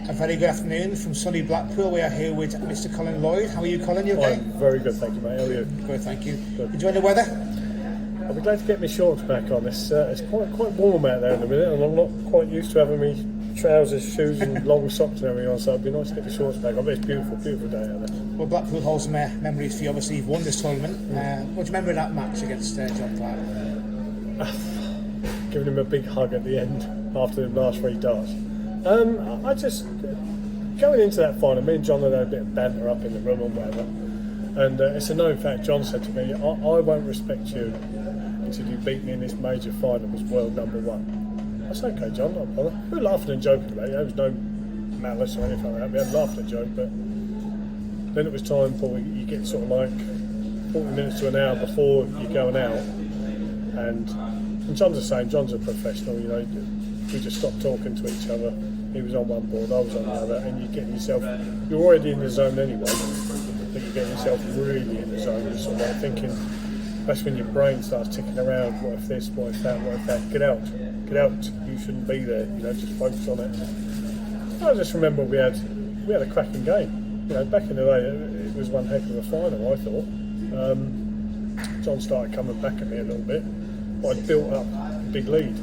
A very good afternoon from sunny Blackpool. We are here with Mr. Colin Lloyd. How are you, Colin? You okay? I'm very good, thank you, mate. How are you? Good, thank you. Good. Enjoying the weather? I'll be glad to get my shorts back on. It's quite warm out there in a minute, and I'm not quite used to having me trousers, shoes, and long socks and everything on. So it'd be nice to get the shorts back on. But it's beautiful, beautiful day out there. Well, Blackpool holds some memories for you. Obviously, you've won this tournament. What do you remember of that match against John Clark? Giving him a big hug at the end after the last 3 darts. I just going into that final, me and John had a bit of banter up in the room and whatever. And it's a known fact. John said to me, "I won't respect you until you beat me in this major final as world #1." I said, "Okay, John, not a problem." We were laughing and joking about it. There was no malice or anything like that. We had laughed and joked, but then it was time for you get sort of like 40 minutes to an hour before you're going out, and John's the same. John's a professional, you know. We just stopped talking to each other. He was on one board, I was on the other, and you're getting yourself. You're already in the zone anyway. But you're getting yourself really in the zone. You're sort of like thinking. That's when your brain starts ticking around. What if this? What if that? What if that? Get out! Get out! You shouldn't be there. You know, just focus on it. I just remember we had a cracking game. You know, back in the day, it was one heck of a final. I thought. John started coming back at me a little bit, but I'd built up a big lead.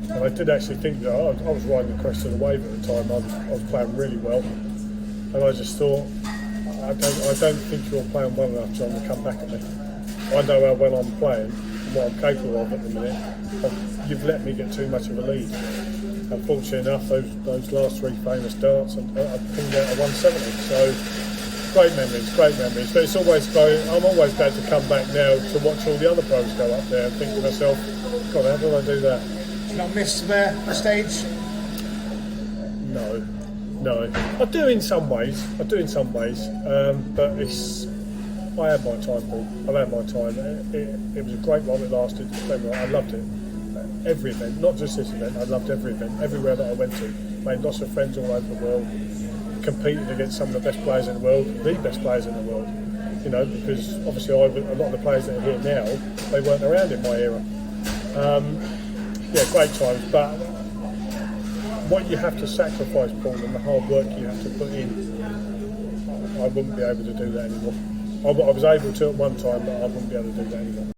And I did actually think that I was riding the crest of the wave at the time. I was playing really well, and I just thought, I don't think you're playing well enough, John, to come back at me. I know how well I'm playing and what I'm capable of at the minute. You've let me get too much of a lead. Unfortunately enough, those last 3 famous darts, I pinged out a 170. So great memories. But it's always I'm always glad to come back now to watch all the other pros go up there and think to myself, God, how did I do that? Not miss the stage? No. I do in some ways, but it's. I had my time, Paul. I've had my time. It was a great while it lasted. I loved it. Every event, not just this event. I loved every event, everywhere that I went to. Made lots of friends all over the world. Competed against some of the best players in the world, the best players in the world. You know, because obviously a lot of the players that are here now, they weren't around in my era. Yeah, great times, but what you have to sacrifice, Paul, and the hard work you have to put in, I wouldn't be able to do that anymore. I was able to at one time, but I wouldn't be able to do that anymore.